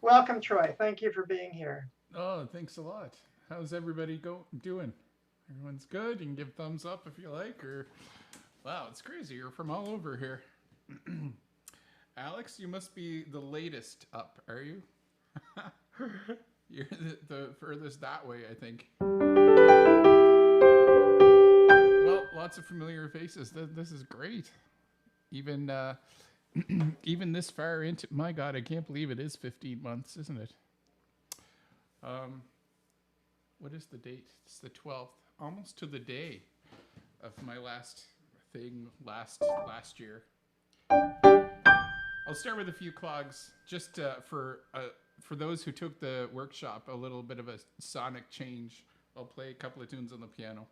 Welcome, Troy. Thank you for being here. Oh, thanks a lot. How's everybody doing? Everyone's good. You can give thumbs up if you like, or wow, it's crazy. You're from all over here. Alex, you must be the latest up, are you? You're the furthest that way, I think. Well, lots of familiar faces. This is great. Even even this far into my God, I can't believe it is 15 months, isn't it? Um, what is the date? It's the 12th, almost to the day of my last thing last year. I'll start with a few clogs, just for those who took the workshop. A little bit of a sonic change. I'll play a couple of tunes on the piano.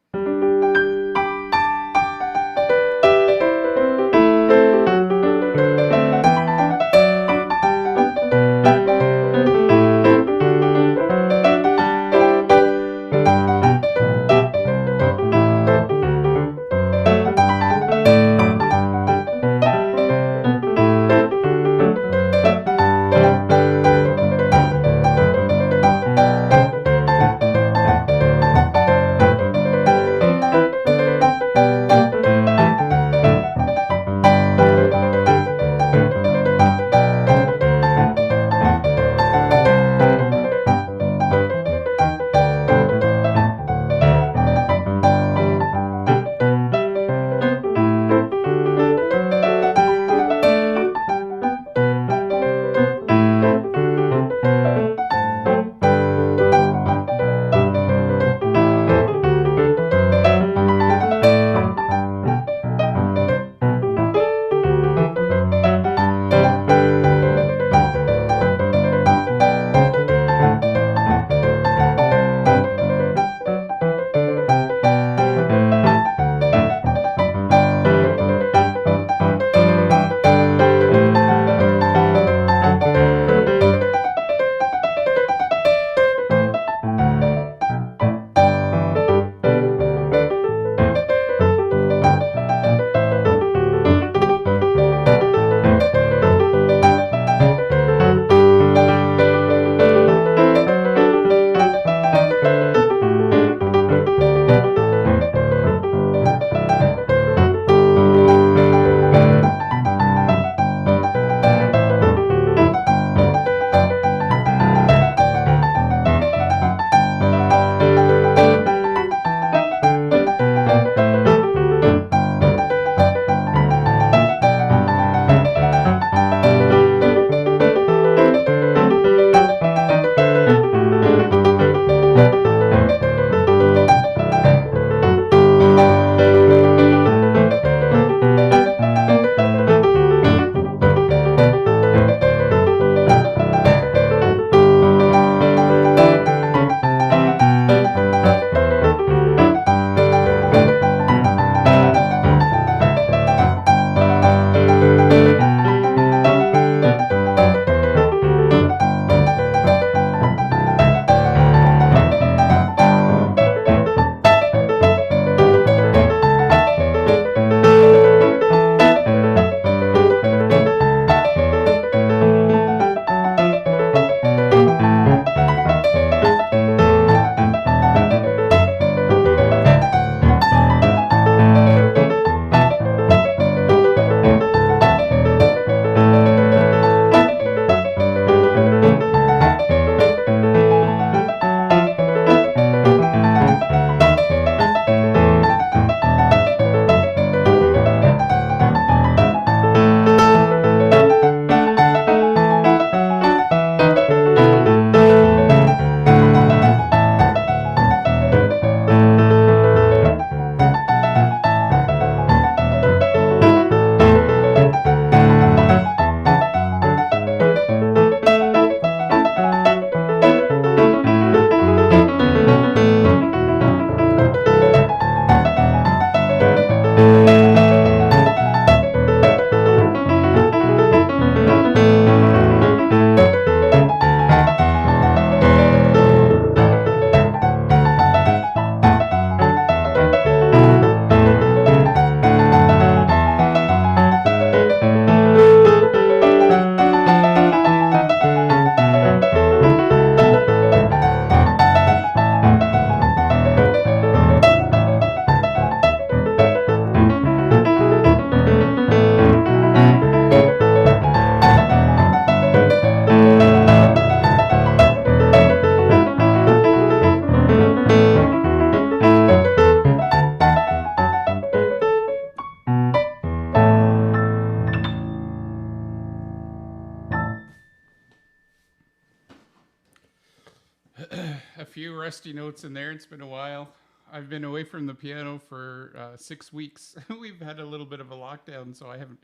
A few rusty notes in there. It's been a while. I've been away from the piano for 6 weeks. We've had a little bit of a lockdown, so I haven't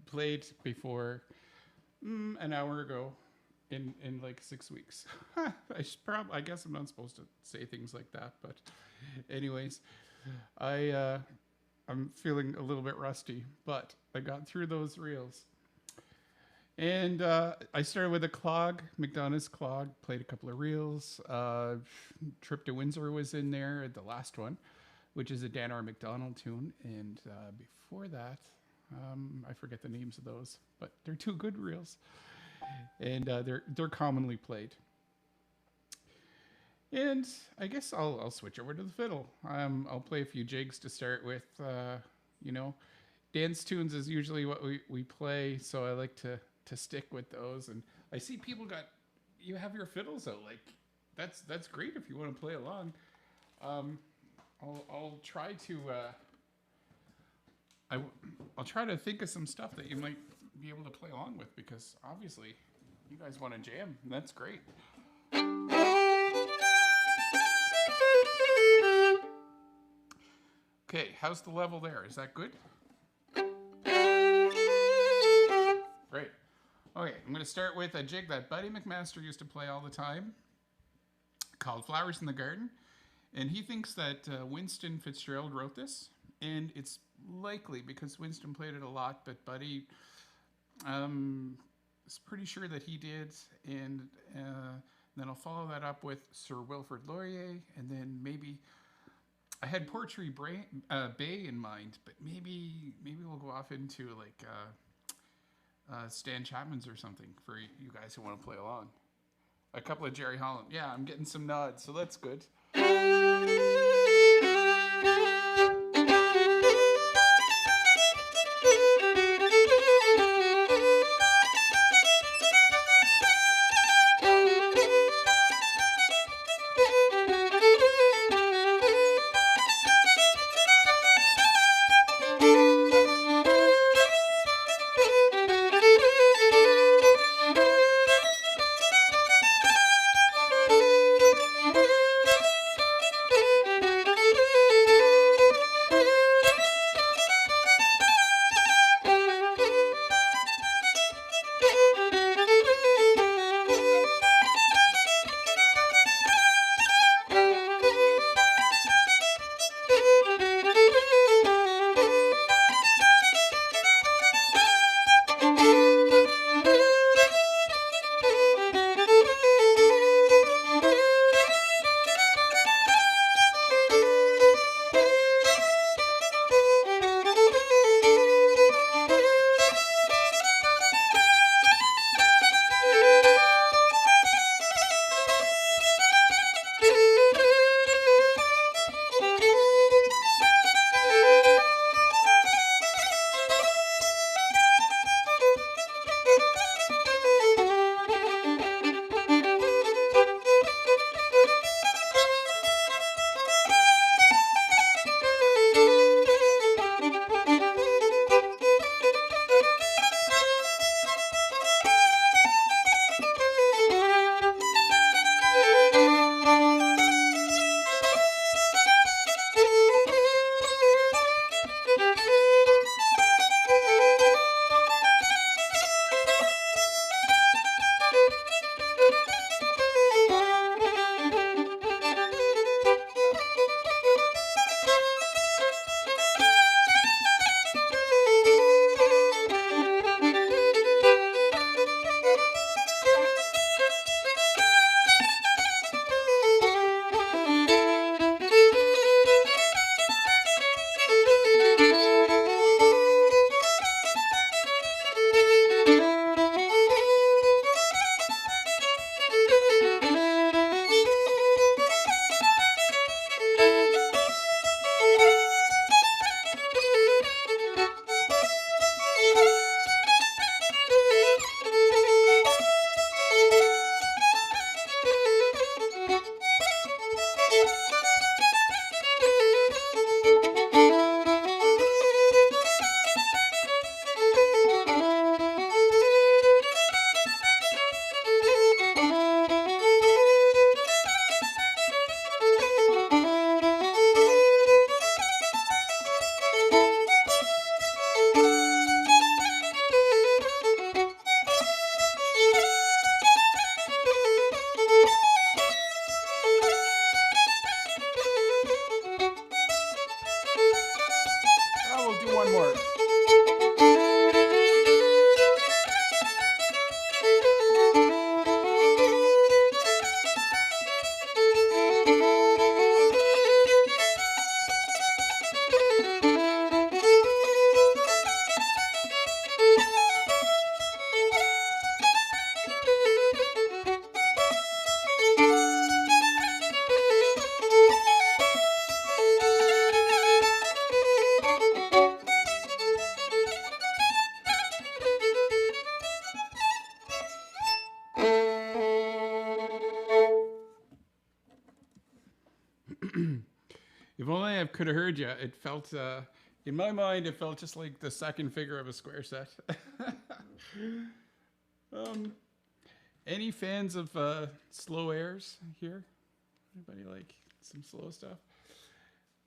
played before an hour ago in like 6 weeks. I guess I'm not supposed to say things like that, but anyways, I'm feeling a little bit rusty, but I got through those reels. And I started with a clog, McDonough's clog, played a couple of reels. Trip to Windsor was in there, the last one, which is a Dan R. McDonald tune. And before that, I forget the names of those, but they're two good reels. And they're commonly played. And I guess I'll switch over to the fiddle. I'll play a few jigs to start with. Dance tunes is usually what we play, so I like to stick with those. And I see people you have your fiddles out. Like that's great if you want to play along. I'll try to I'll try to think of some stuff that you might be able to play along with, because obviously you guys want to jam, and that's great. Okay, how's the level there? Is that good? Great. Okay, I'm going to start with a jig that Buddy McMaster used to play all the time, called Flowers in the Garden. And he thinks that Winston Fitzgerald wrote this. And it's likely because Winston played it a lot, but Buddy is pretty sure that he did. And then I'll follow that up with Sir Wilfrid Laurier. And then maybe I had Portray Bay in mind, but maybe we'll go off into like Stan Chapman's or something for you guys who want to play along. A couple of Jerry Holland. Yeah, I'm getting some nods, so that's good. If only I could have heard you. It felt, in my mind, it felt just like the second figure of a square set. um, any fans of slow airs here? Anybody like some slow stuff?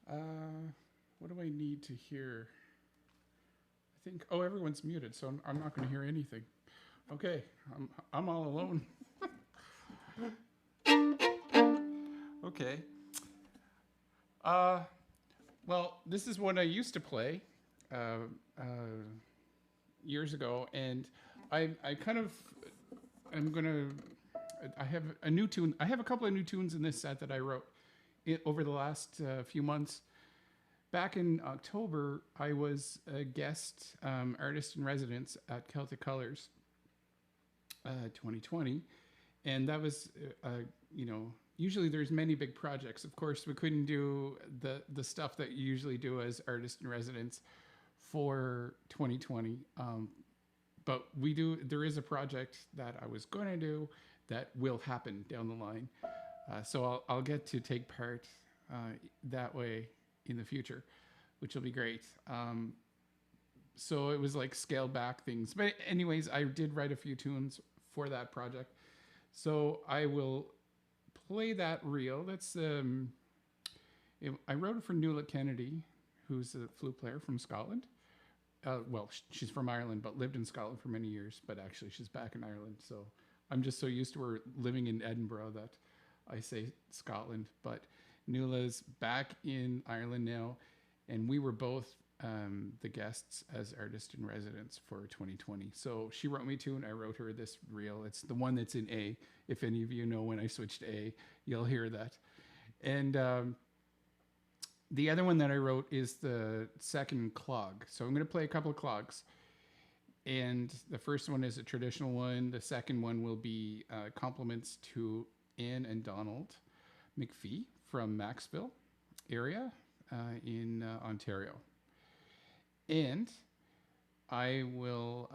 What do I need to hear? I think, oh, everyone's muted, so I'm not going to hear anything. Okay, I'm all alone. Okay. Well, this is what I used to play years ago, and I kind of I'm gonna. I have a new tune. I have a couple of new tunes in this set that I wrote over the last few months. Back in October, I was a guest artist in residence at Celtic Colours 2020, and that was usually there's many big projects. Of course, we couldn't do the stuff that you usually do as artist in residence for 2020. But there is a project that I was going to do that will happen down the line. So I'll get to take part that way in the future, which will be great. So it was like scaled back things. But anyways, I did write a few tunes for that project. So I will play that reel. That's I wrote it for Nuala Kennedy, who's a flute player from Scotland. Well, she's from Ireland, but lived in Scotland for many years. But actually, she's back in Ireland. So I'm just so used to her living in Edinburgh that I say Scotland. But Nuala's back in Ireland now, and we were both the guests as artist in residence for 2020. So she wrote me a tune. I wrote her this reel. It's the one that's in A. If any of you know when I switched to A, you'll hear that. And the other one that I wrote is the second clog. So I'm going to play a couple of clogs. And the first one is a traditional one. The second one will be compliments to Anne and Donald McPhee from Maxville area in Ontario. And I will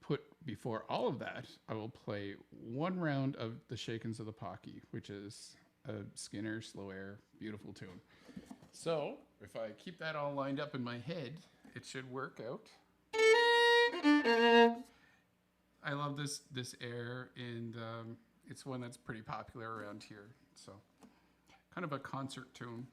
put before all of that, I will play one round of the Shakens of the Pocky, which is a Skinner slow air, beautiful tune. So if I keep that all lined up in my head, it should work out. I love this air, and it's one that's pretty popular around here. So kind of a concert tune.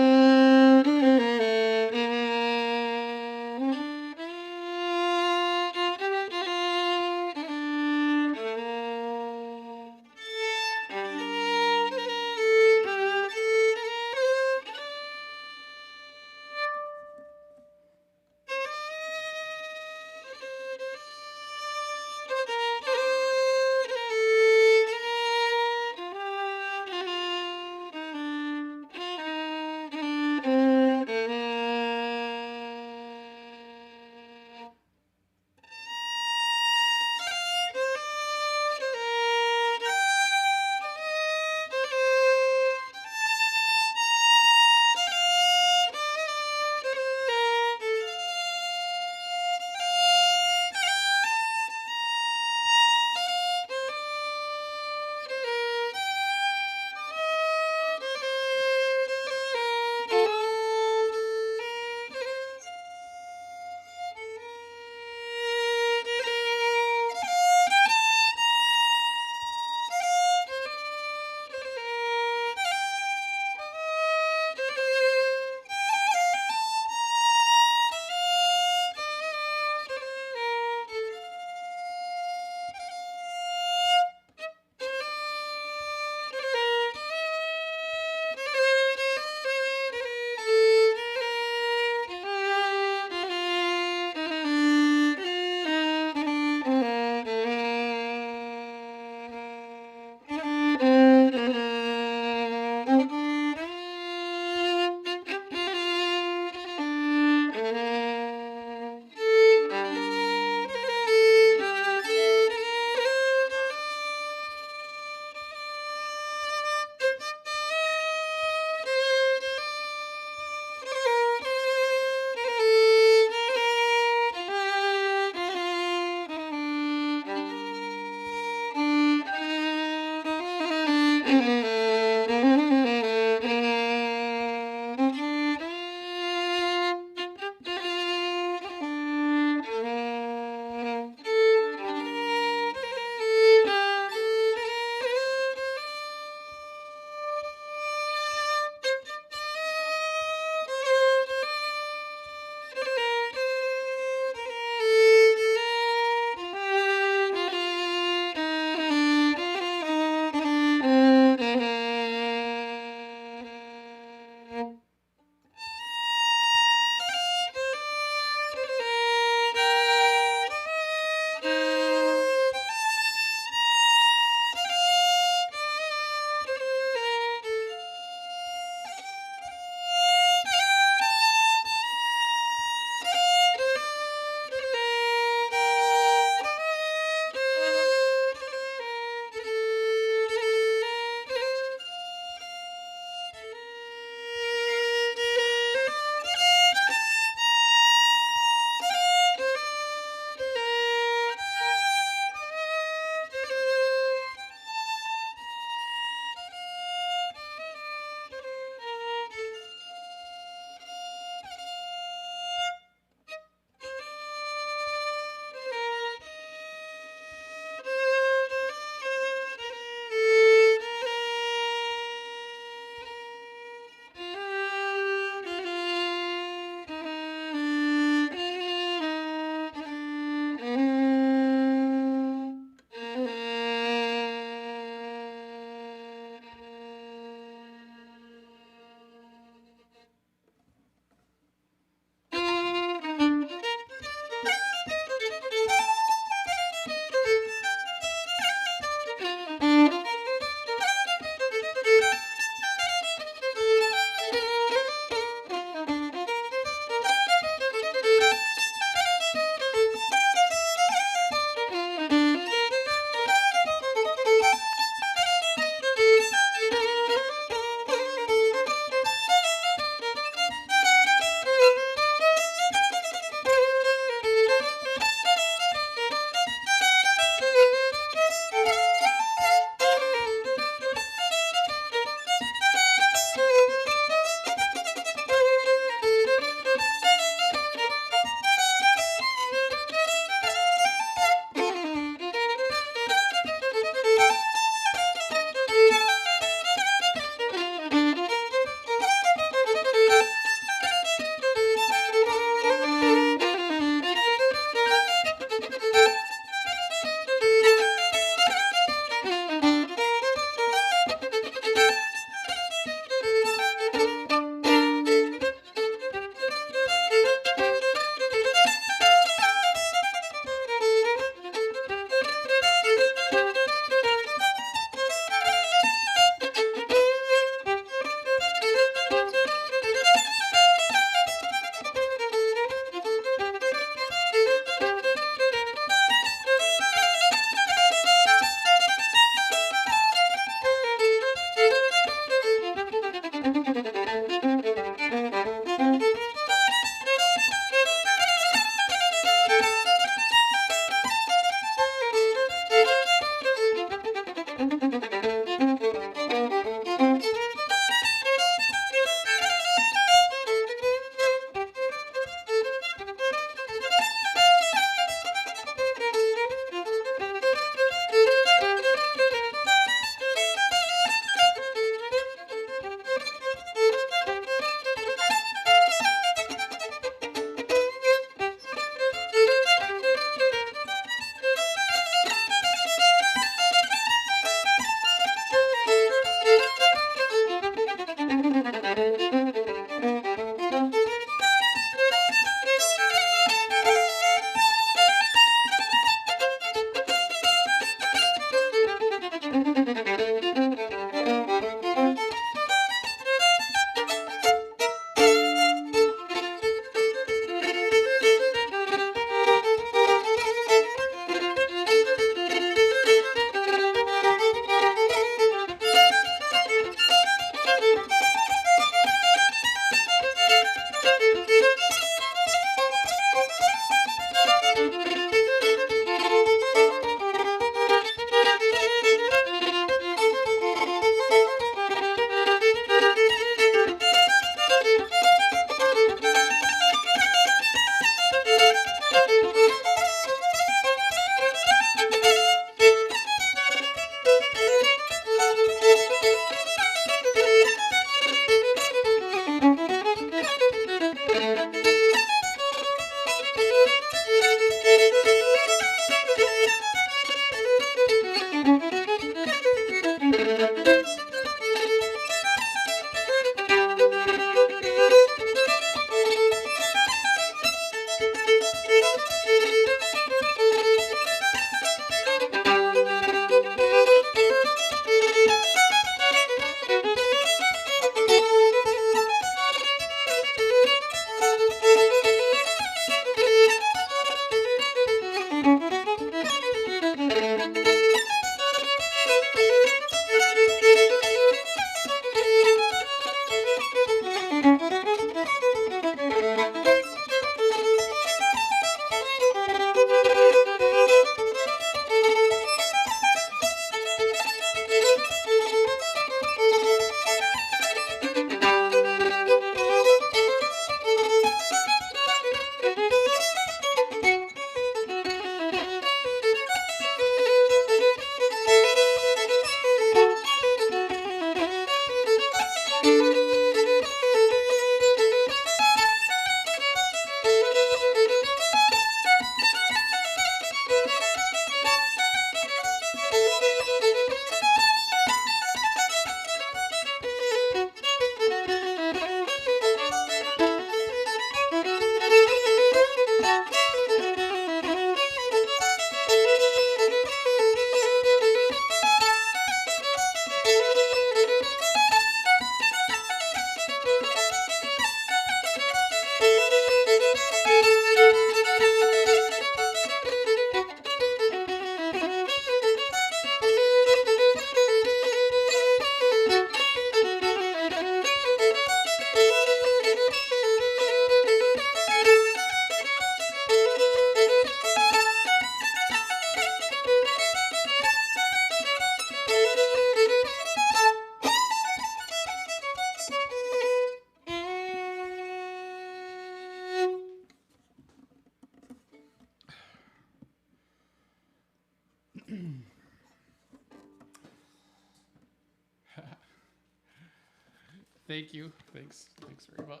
Thank you. Thanks very much.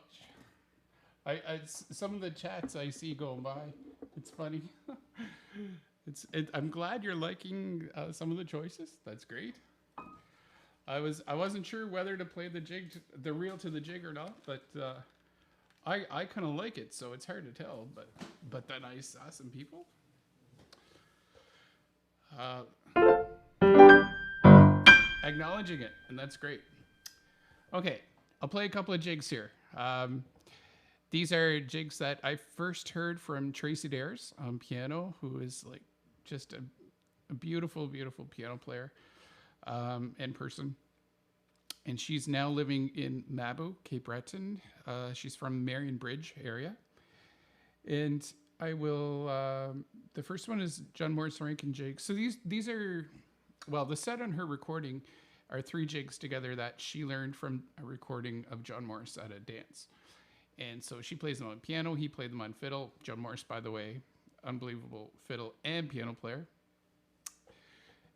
Some of the chats I see going by, it's funny. I'm glad you're liking some of the choices. That's great. I wasn't sure whether to play the reel to the jig or not, but I kind of like it, so it's hard to tell. But then I saw some people. Acknowledging it, and that's great. Okay, I'll play a couple of jigs here. These are jigs that I first heard from Tracy Dares on piano, who is like just a beautiful, beautiful piano player in person. And she's now living in Mabou, Cape Breton. She's from Marion Bridge area. And I will, the first one is John Morris Rankin jigs. So these are, well, the set on her recording are 3 jigs together that she learned from a recording of John Morris at a dance. And so she plays them on piano. He played them on fiddle. John Morris, by the way, unbelievable fiddle and piano player.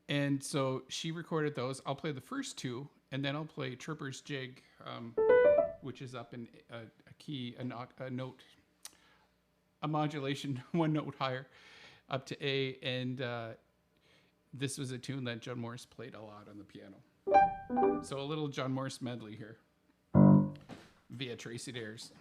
And so she recorded those. I'll play the first 2, and then I'll play Tripper's jig, which is up in a key, a note, a modulation 1 note higher, up to A. And this was a tune that John Morris played a lot on the piano. So a little John Morris medley here via Tracy Dares.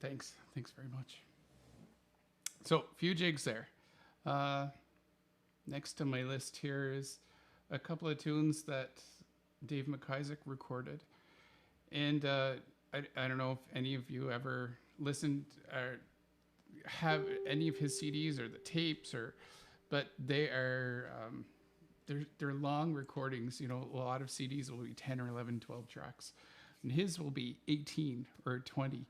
Thanks very much. So, few jigs there. Next to my list here is a couple of tunes that Dave McIsaac recorded. And I don't know if any of you ever listened or have any of his CDs or the tapes, but they are they're long recordings. You know, a lot of CDs will be 10 or 11, 12 tracks, and his will be 18 or 20,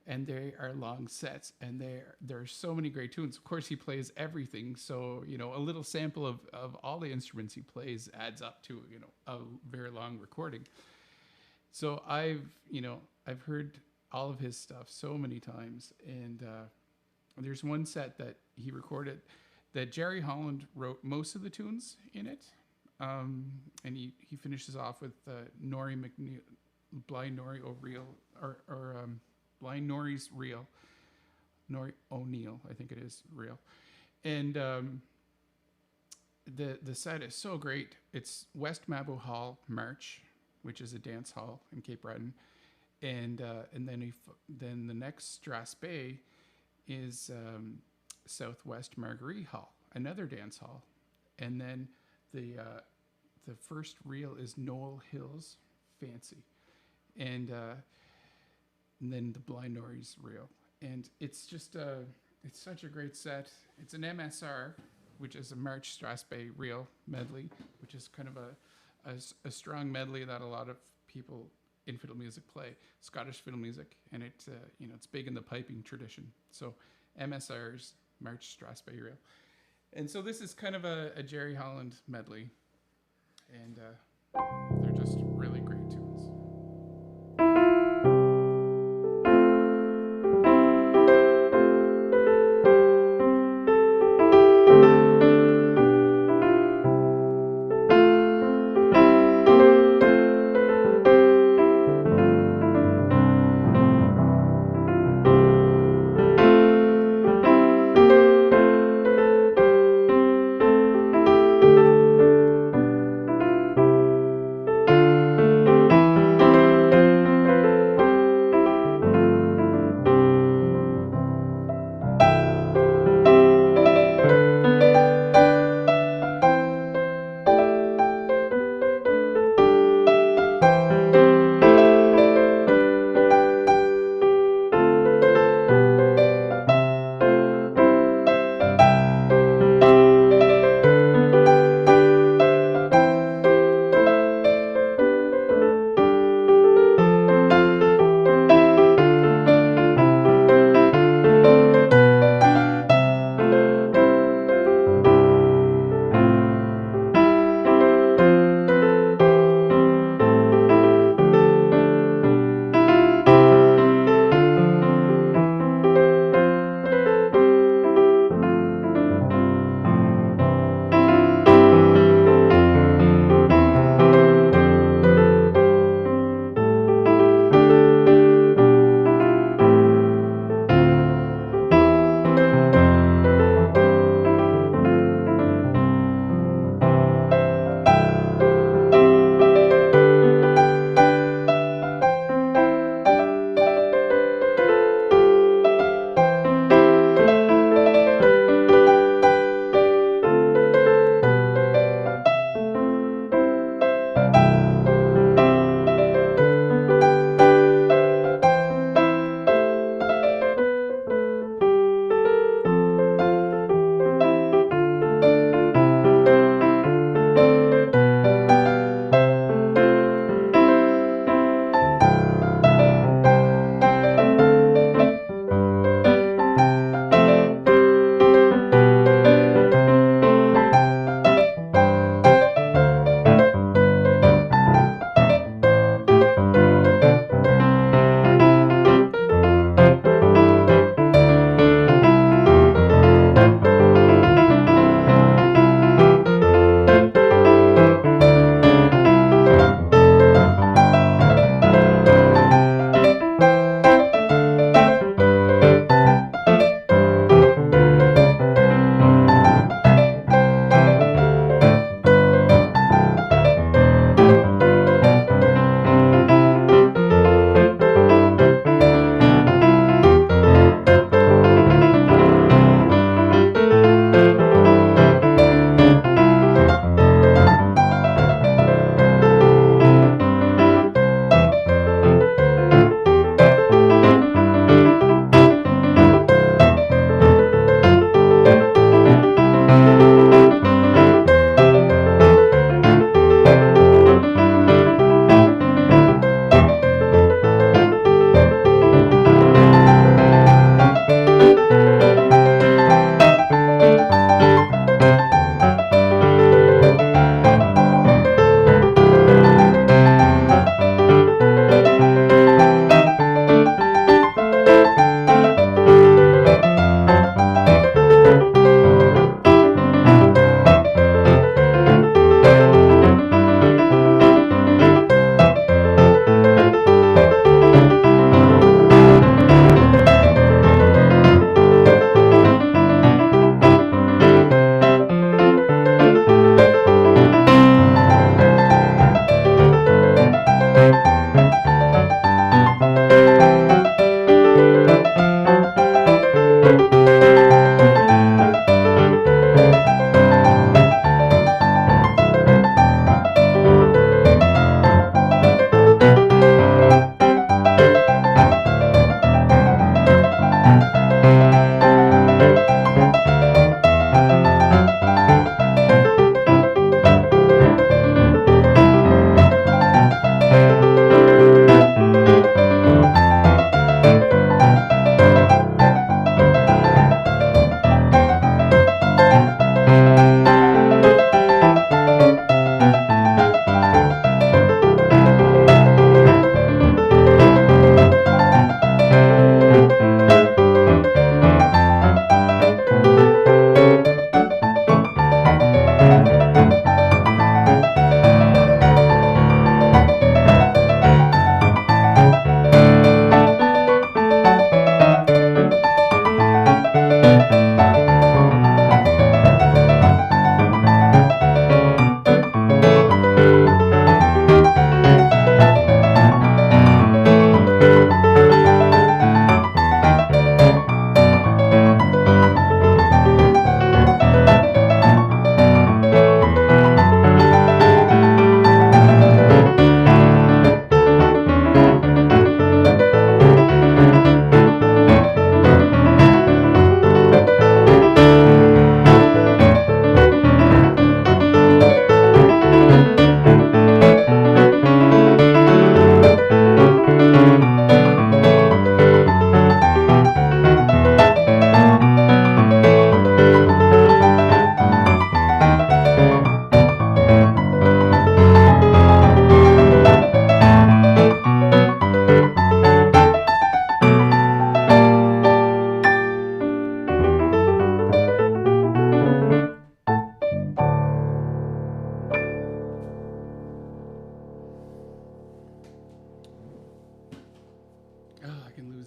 and they are long sets, and there are so many great tunes. Of course, he plays everything, so you know, a little sample of all the instruments he plays adds up to, you know, a very long recording. So I've heard all of his stuff so many times, and there's one set that he recorded that Jerry Holland wrote most of the tunes in it, and he finishes off with Nori McNeil, Blind Nori O'Reilly, or Blind Nori's Reel, Nori O'Neill, I think it is, Reel, and the set is so great. It's West Mabo Hall March, which is a dance hall in Cape Breton, and then the next Strass Bay is Southwest Marguerite Hall, another dance hall, and then the first reel is Knoll Hills Fancy, and then the Blind Nori's Reel, and it's just it's such a great set. It's an MSR, which is a March Strass Bay Reel medley, which is kind of a strong medley that a lot of people in fiddle music play, Scottish fiddle music, and it's big in the piping tradition. So MSR's March Strass Bay Reel, and so this is kind of a Jerry Holland medley, and they're just really great tunes.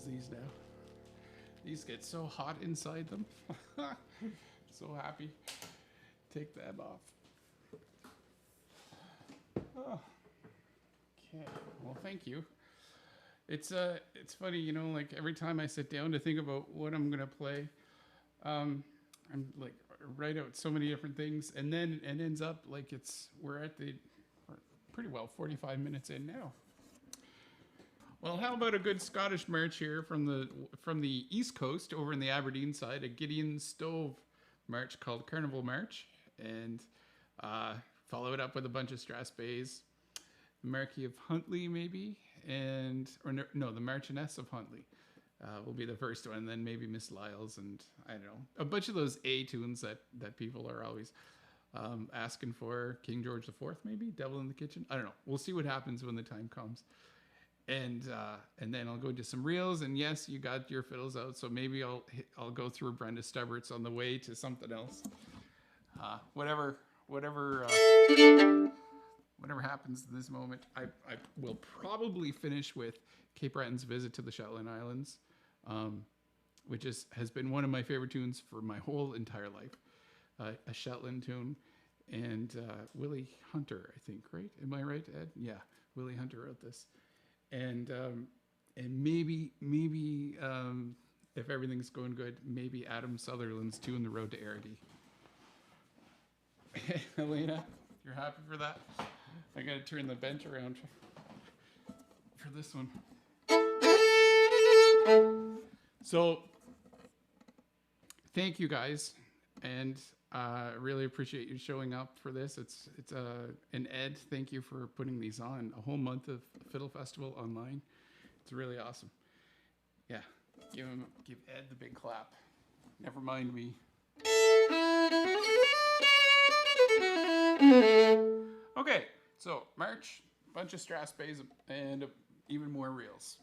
these now. These get so hot inside them. So happy. Take them off. Oh. Okay. Well, thank you. It's funny, you know, like every time I sit down to think about what I'm gonna play, I'm like write out so many different things, and then it ends up like we're pretty well 45 minutes in now. Well, how about a good Scottish march here from the East Coast over in the Aberdeen side, a Gideon Stove march called Carnival March, and follow it up with a bunch of Strathspeys, the Marquis of Huntly maybe, the Marchioness of Huntly will be the first one, and then maybe Miss Lyles, and I don't know, a bunch of those A tunes that people are always asking for. King George IV maybe, Devil in the Kitchen. I don't know. We'll see what happens when the time comes. And then I'll go do some reels, and yes, you got your fiddles out, so maybe I'll go through Brenda Stubbert's on the way to something else. Whatever happens in this moment, I will probably finish with Cape Breton's Visit to the Shetland Islands, which has been one of my favorite tunes for my whole entire life. A Shetland tune, and Willie Hunter, I think, right? Am I right, Ed? Yeah, Willie Hunter wrote this. And maybe if everything's going good, maybe Adam Sutherland's tune, The Road to Arity. Elena, you're happy for that? I gotta turn the bench around for this one. So, thank you guys, and really appreciate you showing up for this. And Ed, thank you for putting these on. A whole month of Fiddle Festival online. It's really awesome. Yeah, give Ed the big clap. Never mind me. Okay, so March, bunch of Strathspeys, and even more reels.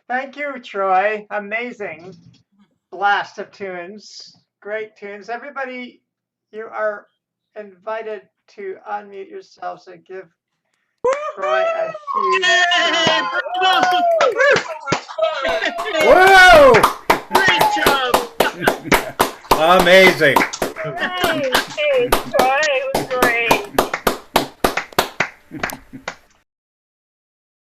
Thank you, Troy. Amazing blast of tunes. Great tunes. Everybody, you are invited to unmute yourselves and give Troy a huge round. Whoa! Great job! Amazing. Thanks, Troy.